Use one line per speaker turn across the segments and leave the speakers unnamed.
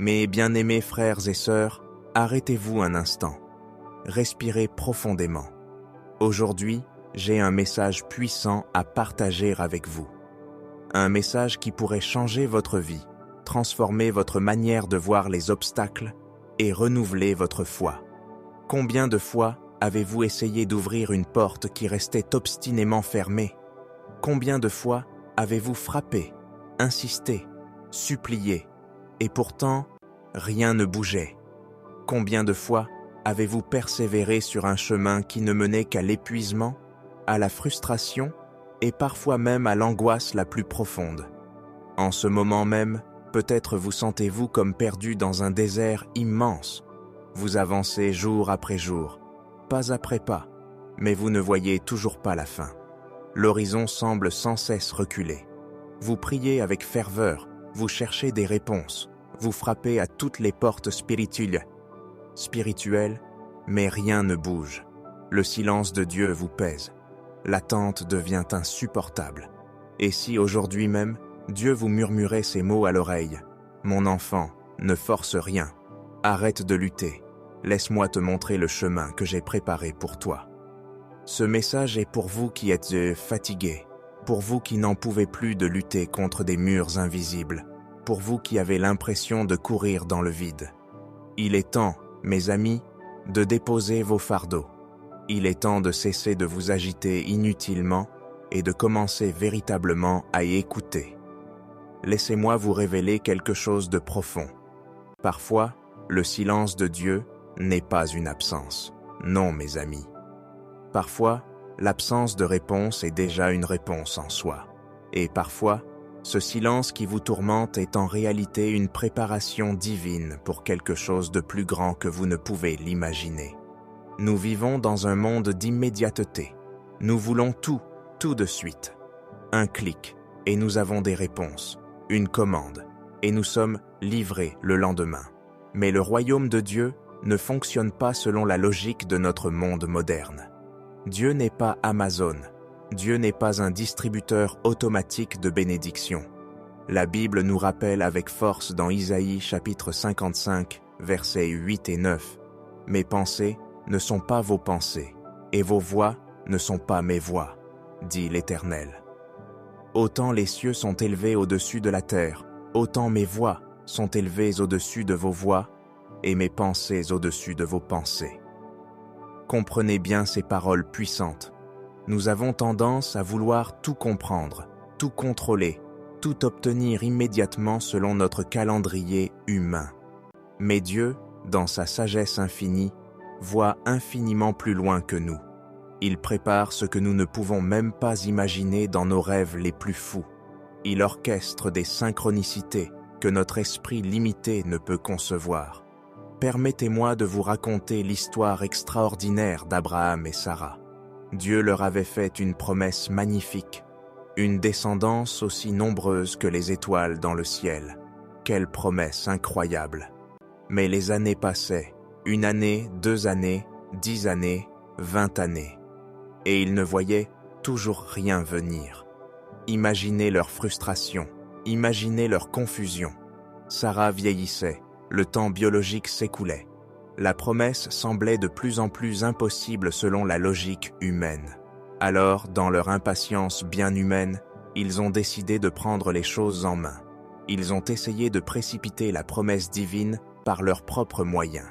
Mes bien-aimés frères et sœurs, arrêtez-vous un instant. Respirez profondément. Aujourd'hui, j'ai un message puissant à partager avec vous. Un message qui pourrait changer votre vie, transformer votre manière de voir les obstacles et renouveler votre foi. Combien de fois avez-vous essayé d'ouvrir une porte qui restait obstinément fermée? Combien de fois avez-vous frappé, insisté, supplié, et pourtant, rien ne bougeait? Combien de fois avez-vous persévéré sur un chemin qui ne menait qu'à l'épuisement, à la frustration et parfois même à l'angoisse la plus profonde? En ce moment même, peut-être vous sentez-vous comme perdu dans un désert immense. Vous avancez jour après jour, pas après pas, mais vous ne voyez toujours pas la fin. L'horizon semble sans cesse reculer. Vous priez avec ferveur, vous cherchez des réponses, vous frappez à toutes les portes spirituelles, mais rien ne bouge. Le silence de Dieu vous pèse. L'attente devient insupportable. Et si aujourd'hui même, Dieu vous murmurait ces mots à l'oreille: « Mon enfant, ne force rien. Arrête de lutter. Laisse-moi te montrer le chemin que j'ai préparé pour toi. » Ce message est pour vous qui êtes fatigués, pour vous qui n'en pouvez plus de lutter contre des murs invisibles, pour vous qui avez l'impression de courir dans le vide. Il est temps, mes amis, de déposer vos fardeaux. Il est temps de cesser de vous agiter inutilement et de commencer véritablement à écouter. Laissez-moi vous révéler quelque chose de profond. Parfois, le silence de Dieu n'est pas une absence. Non, mes amis. Parfois, l'absence de réponse est déjà une réponse en soi. Et parfois, ce silence qui vous tourmente est en réalité une préparation divine pour quelque chose de plus grand que vous ne pouvez l'imaginer. Nous vivons dans un monde d'immédiateté. Nous voulons tout de suite. Un clic, et nous avons des réponses. Une commande, et nous sommes livrés le lendemain. Mais le royaume de Dieu ne fonctionne pas selon la logique de notre monde moderne. Dieu n'est pas Amazon. Dieu n'est pas un distributeur automatique de bénédictions. La Bible nous rappelle avec force dans Isaïe chapitre 55, versets 8 et 9. « Mes pensées ne sont pas vos pensées, et vos voix ne sont pas mes voix, dit l'Éternel. Autant les cieux sont élevés au-dessus de la terre, autant mes voix sont élevées au-dessus de vos voix, et mes pensées au-dessus de vos pensées. » Comprenez bien ces paroles puissantes. Nous avons tendance à vouloir tout comprendre, tout contrôler, tout obtenir immédiatement selon notre calendrier humain. Mais Dieu, dans sa sagesse infinie, voit infiniment plus loin que nous. Il prépare ce que nous ne pouvons même pas imaginer dans nos rêves les plus fous. Il orchestre des synchronicités que notre esprit limité ne peut concevoir. Permettez-moi de vous raconter l'histoire extraordinaire d'Abraham et Sarah. Dieu leur avait fait une promesse magnifique, une descendance aussi nombreuse que les étoiles dans le ciel. Quelle promesse incroyable! Mais les années passaient, 1 année, 2 années, 10 années, 20 années. Et ils ne voyaient toujours rien venir. Imaginez leur frustration, imaginez leur confusion. Sarah vieillissait, le temps biologique s'écoulait. La promesse semblait de plus en plus impossible selon la logique humaine. Alors, dans leur impatience bien humaine, ils ont décidé de prendre les choses en main. Ils ont essayé de précipiter la promesse divine par leurs propres moyens.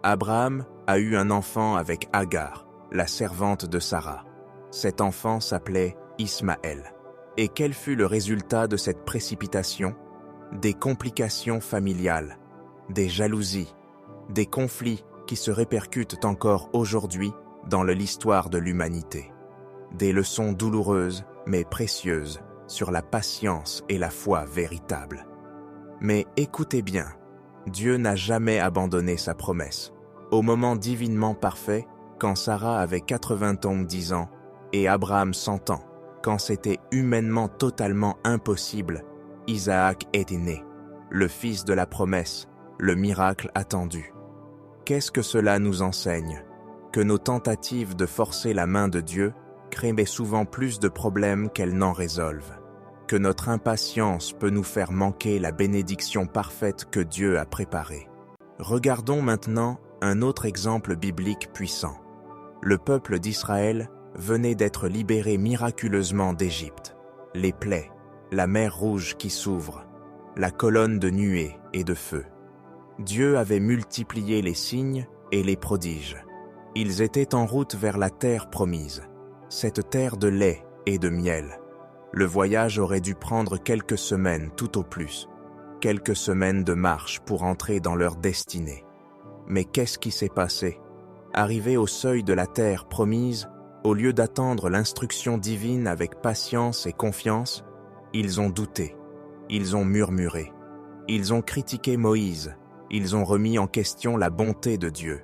Abraham a eu un enfant avec Agar, la servante de Sarah. Cet enfant s'appelait Ismaël. Et quel fut le résultat de cette précipitation? Des complications familiales, des jalousies, des conflits qui se répercutent encore aujourd'hui dans l'histoire de l'humanité. Des leçons douloureuses mais précieuses sur la patience et la foi véritable. Mais écoutez bien, Dieu n'a jamais abandonné sa promesse. Au moment divinement parfait, quand Sarah avait 90 ans et Abraham 100 ans, quand c'était humainement totalement impossible, Isaac était né, le fils de la promesse, le miracle attendu. Qu'est-ce que cela nous enseigne? Que nos tentatives de forcer la main de Dieu créent souvent plus de problèmes qu'elles n'en résolvent. que notre impatience peut nous faire manquer la bénédiction parfaite que Dieu a préparée. Regardons maintenant un autre exemple biblique puissant. Le peuple d'Israël venait d'être libéré miraculeusement d'Égypte. Les plaies, la mer Rouge qui s'ouvre, la colonne de nuée et de feu. Dieu avait multiplié les signes et les prodiges. Ils étaient en route vers la terre promise, cette terre de lait et de miel. Le voyage aurait dû prendre quelques semaines tout au plus, quelques semaines de marche pour entrer dans leur destinée. Mais qu'est-ce qui s'est passé? Arrivés au seuil de la terre promise, au lieu d'attendre l'instruction divine avec patience et confiance, ils ont douté, ils ont murmuré, ils ont critiqué Moïse, ils ont remis en question la bonté de Dieu.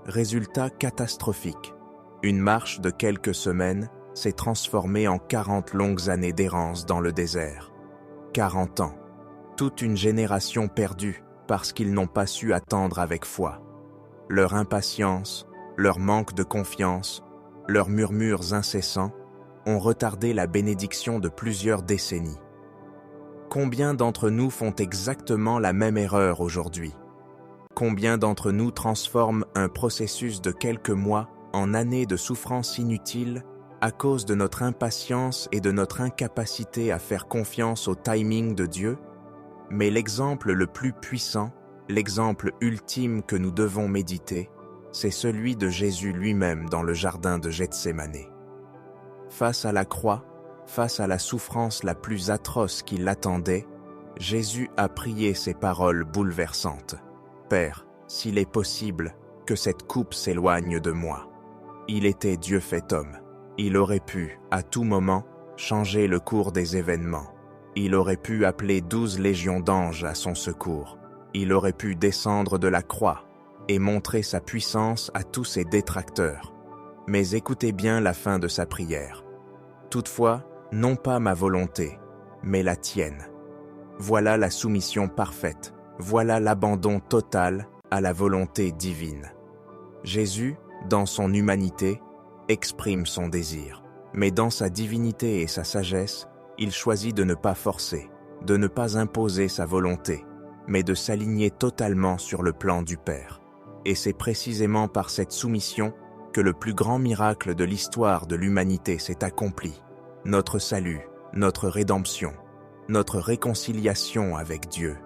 Résultat catastrophique, une marche de quelques semaines s'est transformée en 40 longues années d'errance dans le désert. 40 ans, toute une génération perdue parce qu'ils n'ont pas su attendre avec foi. Leur impatience, leur manque de confiance, leurs murmures incessants ont retardé la bénédiction de plusieurs décennies. Combien d'entre nous font exactement la même erreur aujourd'hui? Combien d'entre nous transforment un processus de quelques mois en années de souffrance inutile à cause de notre impatience et de notre incapacité à faire confiance au timing de Dieu? Mais l'exemple le plus puissant, l'exemple ultime que nous devons méditer, c'est celui de Jésus lui-même dans le jardin de Gethsémanée. Face à la croix, face à la souffrance la plus atroce qui l'attendait, Jésus a prié ces paroles bouleversantes. « Père, s'il est possible, que cette coupe s'éloigne de moi. » Il était Dieu fait homme. Il aurait pu, à tout moment, changer le cours des événements. Il aurait pu appeler 12 légions d'anges à son secours. Il aurait pu descendre de la croix et montrer sa puissance à tous ses détracteurs. Mais écoutez bien la fin de sa prière. « Toutefois, non pas ma volonté, mais la tienne. » Voilà la soumission parfaite. Voilà l'abandon total à la volonté divine. Jésus, dans son humanité, exprime son désir. Mais dans sa divinité et sa sagesse, il choisit de ne pas forcer, de ne pas imposer sa volonté, mais de s'aligner totalement sur le plan du Père. Et c'est précisément par cette soumission que le plus grand miracle de l'histoire de l'humanité s'est accompli. Notre salut, notre rédemption, notre réconciliation avec Dieu.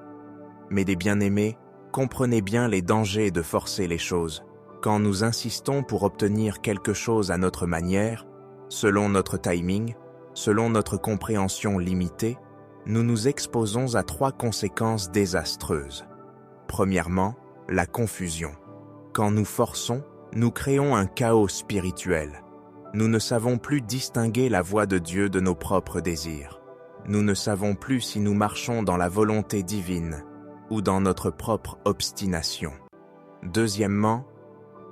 Mais des bien-aimés, comprenez bien les dangers de forcer les choses. Quand nous insistons pour obtenir quelque chose à notre manière, selon notre timing, selon notre compréhension limitée, nous nous exposons à 3 conséquences désastreuses. Premièrement, la confusion. Quand nous forçons, nous créons un chaos spirituel. Nous ne savons plus distinguer la voix de Dieu de nos propres désirs. Nous ne savons plus si nous marchons dans la volonté divine ou dans notre propre obstination. Deuxièmement,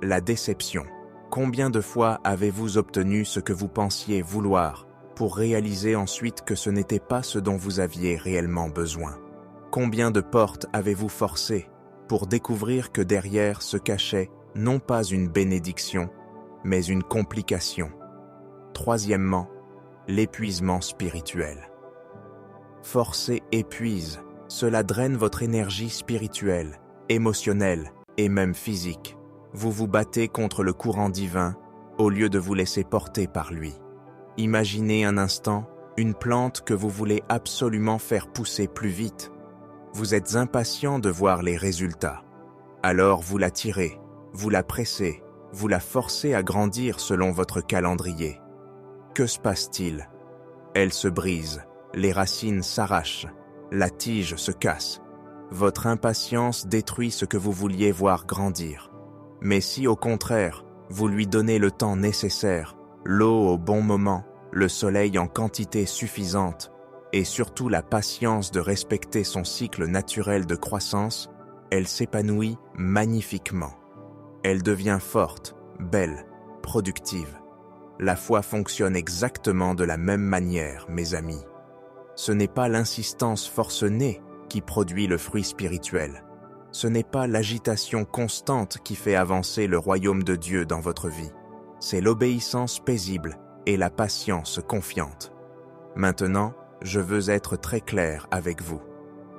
la déception. Combien de fois avez-vous obtenu ce que vous pensiez vouloir pour réaliser ensuite que ce n'était pas ce dont vous aviez réellement besoin? Combien de portes avez-vous forcées pour découvrir que derrière se cachait non pas une bénédiction, mais une complication? Troisièmement, l'épuisement spirituel. Forcer épuise. Cela draine votre énergie spirituelle, émotionnelle et même physique. Vous vous battez contre le courant divin au lieu de vous laisser porter par lui. Imaginez un instant une plante que vous voulez absolument faire pousser plus vite. Vous êtes impatient de voir les résultats. Alors vous la tirez, vous la pressez, vous la forcez à grandir selon votre calendrier. Que se passe-t-il? Elle se brise, les racines s'arrachent, la tige se casse. Votre impatience détruit ce que vous vouliez voir grandir. Mais si au contraire, vous lui donnez le temps nécessaire, l'eau au bon moment, le soleil en quantité suffisante, et surtout la patience de respecter son cycle naturel de croissance, elle s'épanouit magnifiquement. Elle devient forte, belle, productive. La foi fonctionne exactement de la même manière, mes amis. Ce n'est pas l'insistance forcenée qui produit le fruit spirituel. Ce n'est pas l'agitation constante qui fait avancer le royaume de Dieu dans votre vie. C'est l'obéissance paisible et la patience confiante. Maintenant, je veux être très clair avec vous.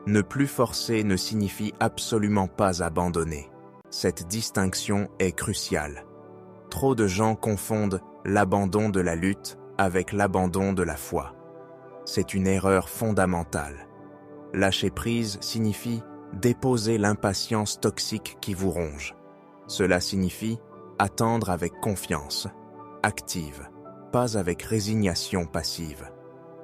Ne plus forcer ne signifie absolument pas abandonner. Cette distinction est cruciale. Trop de gens confondent l'abandon de la lutte avec l'abandon de la foi. C'est une erreur fondamentale. Lâcher prise signifie déposer l'impatience toxique qui vous ronge. Cela signifie attendre avec confiance, active, pas avec résignation passive.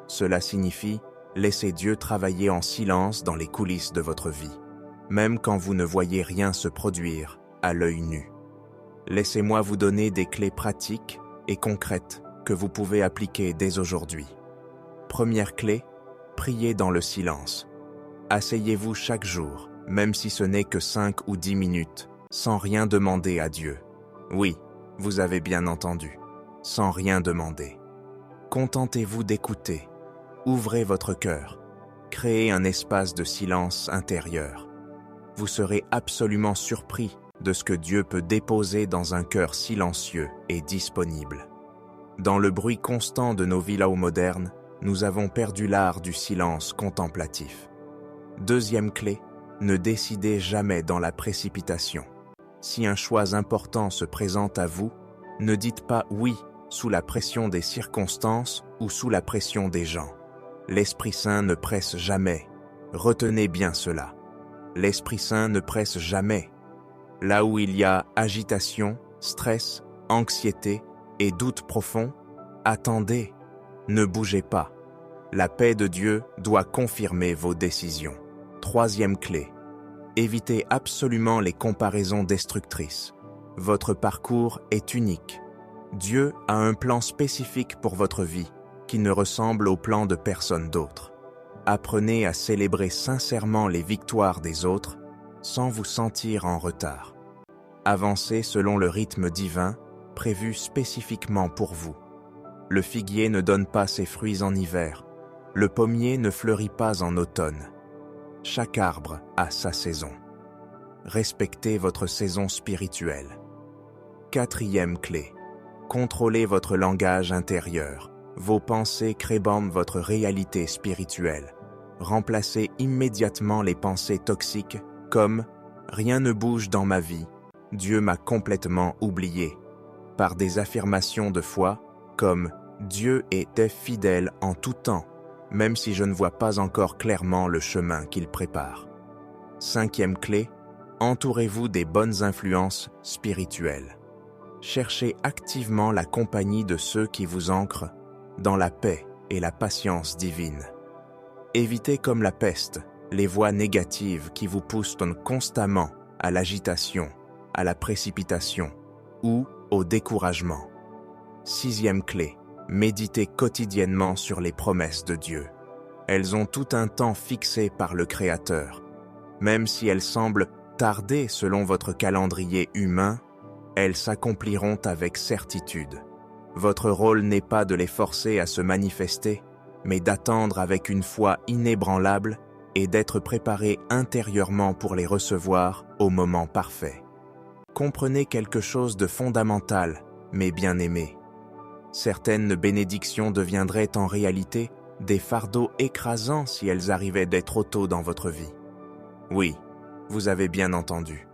Cela signifie laisser Dieu travailler en silence dans les coulisses de votre vie, même quand vous ne voyez rien se produire à l'œil nu. Laissez-moi vous donner des clés pratiques et concrètes que vous pouvez appliquer dès aujourd'hui. Première clé, priez dans le silence. Asseyez-vous chaque jour, même si ce n'est que 5 ou 10 minutes, sans rien demander à Dieu. Oui, vous avez bien entendu, sans rien demander. Contentez-vous d'écouter. Ouvrez votre cœur. Créez un espace de silence intérieur. Vous serez absolument surpris de ce que Dieu peut déposer dans un cœur silencieux et disponible. Dans le bruit constant de nos villas modernes, nous avons perdu l'art du silence contemplatif. Deuxième clé, ne décidez jamais dans la précipitation. Si un choix important se présente à vous, ne dites pas oui sous la pression des circonstances ou sous la pression des gens. L'Esprit Saint ne presse jamais. Retenez bien cela. L'Esprit Saint ne presse jamais. Là où il y a agitation, stress, anxiété et doute profond, attendez, ne bougez pas. La paix de Dieu doit confirmer vos décisions. Troisième clé, évitez absolument les comparaisons destructrices. Votre parcours est unique. Dieu a un plan spécifique pour votre vie qui ne ressemble au plan de personne d'autre. Apprenez à célébrer sincèrement les victoires des autres sans vous sentir en retard. Avancez selon le rythme divin prévu spécifiquement pour vous. Le figuier ne donne pas ses fruits en hiver. Le pommier ne fleurit pas en automne. Chaque arbre a sa saison. Respectez votre saison spirituelle. Quatrième clé, contrôlez votre langage intérieur. Vos pensées créent votre réalité spirituelle. Remplacez immédiatement les pensées toxiques comme « rien ne bouge dans ma vie, Dieu m'a complètement oublié » par des affirmations de foi comme « Dieu est fidèle en tout temps, même si je ne vois pas encore clairement le chemin qu'il prépare. » Cinquième clé, entourez-vous des bonnes influences spirituelles. Cherchez activement la compagnie de ceux qui vous ancrent dans la paix et la patience divine. Évitez comme la peste les voix négatives qui vous poussent constamment à l'agitation, à la précipitation ou au découragement. Sixième clé, méditez quotidiennement sur les promesses de Dieu. Elles ont tout un temps fixé par le Créateur. Même si elles semblent tarder selon votre calendrier humain, elles s'accompliront avec certitude. Votre rôle n'est pas de les forcer à se manifester, mais d'attendre avec une foi inébranlable et d'être préparé intérieurement pour les recevoir au moment parfait. Comprenez quelque chose de fondamental, mes bien-aimés. Certaines bénédictions deviendraient en réalité des fardeaux écrasants si elles arrivaient d'être trop tôt dans votre vie. Oui, vous avez bien entendu.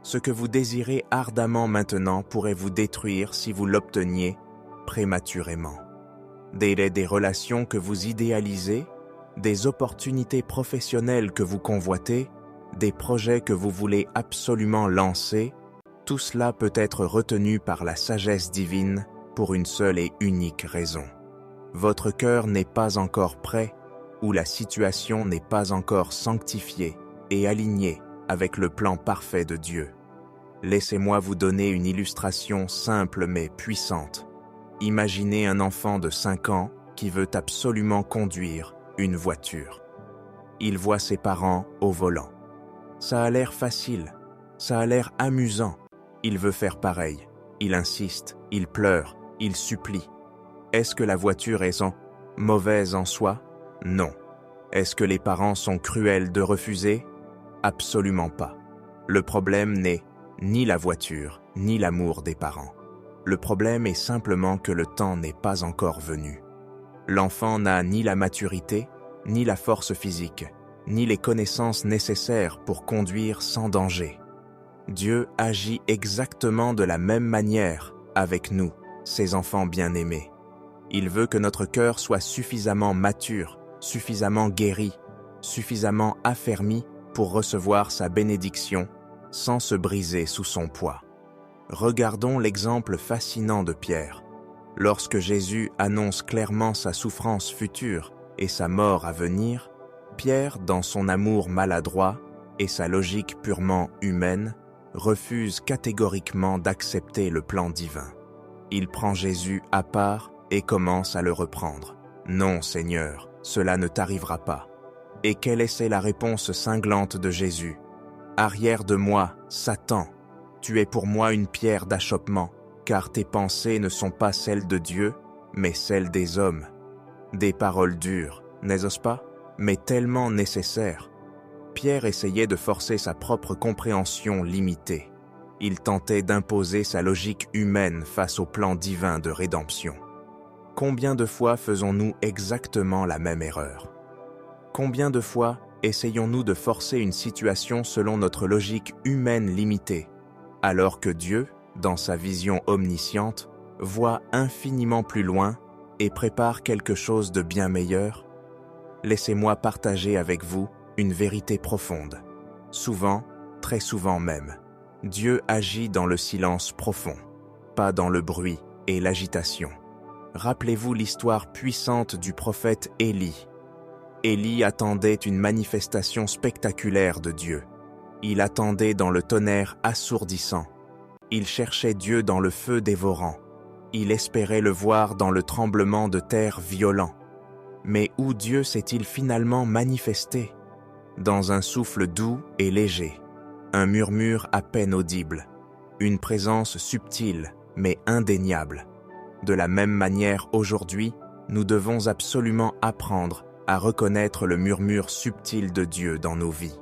Ce que vous désirez ardemment maintenant pourrait vous détruire si vous l'obteniez prématurément. Des relations que vous idéalisez, des opportunités professionnelles que vous convoitez, des projets que vous voulez absolument lancer, tout cela peut être retenu par la sagesse divine pour une seule et unique raison. Votre cœur n'est pas encore prêt ou la situation n'est pas encore sanctifiée et alignée avec le plan parfait de Dieu. Laissez-moi vous donner une illustration simple mais puissante. Imaginez un enfant de 5 ans qui veut absolument conduire une voiture. Il voit ses parents au volant. Ça a l'air facile, ça a l'air amusant. Il veut faire pareil. Il insiste, il pleure, il supplie. Est-ce que la voiture est mauvaise en soi? Non. Est-ce que les parents sont cruels de refuser? Absolument pas. Le problème n'est ni la voiture, ni l'amour des parents. Le problème est simplement que le temps n'est pas encore venu. L'enfant n'a ni la maturité, ni la force physique, ni les connaissances nécessaires pour conduire sans danger. Dieu agit exactement de la même manière avec nous, ses enfants bien-aimés. Il veut que notre cœur soit suffisamment mature, suffisamment guéri, suffisamment affermi pour recevoir sa bénédiction sans se briser sous son poids. Regardons l'exemple fascinant de Pierre. Lorsque Jésus annonce clairement sa souffrance future et sa mort à venir, Pierre, dans son amour maladroit et sa logique purement humaine, refuse catégoriquement d'accepter le plan divin. Il prend Jésus à part et commence à le reprendre. « Non, Seigneur, cela ne t'arrivera pas. » Et quelle est la réponse cinglante de Jésus? « Arrière de moi, Satan, tu es pour moi une pierre d'achoppement, car tes pensées ne sont pas celles de Dieu, mais celles des hommes. » Des paroles dures, n'est-ce pas? Mais tellement nécessaires. Pierre essayait de forcer sa propre compréhension limitée. Il tentait d'imposer sa logique humaine face au plan divin de rédemption. Combien de fois faisons-nous exactement la même erreur? Combien de fois essayons-nous de forcer une situation selon notre logique humaine limitée, alors que Dieu, dans sa vision omnisciente, voit infiniment plus loin et prépare quelque chose de bien meilleur? Laissez-moi partager avec vous une vérité profonde. Souvent, très souvent même, Dieu agit dans le silence profond, pas dans le bruit et l'agitation. Rappelez-vous l'histoire puissante du prophète Élie. Élie attendait une manifestation spectaculaire de Dieu. Il attendait dans le tonnerre assourdissant. Il cherchait Dieu dans le feu dévorant. Il espérait le voir dans le tremblement de terre violent. Mais où Dieu s'est-il finalement manifesté? Dans un souffle doux et léger, un murmure à peine audible, une présence subtile mais indéniable. De la même manière, aujourd'hui, nous devons absolument apprendre à reconnaître le murmure subtil de Dieu dans nos vies.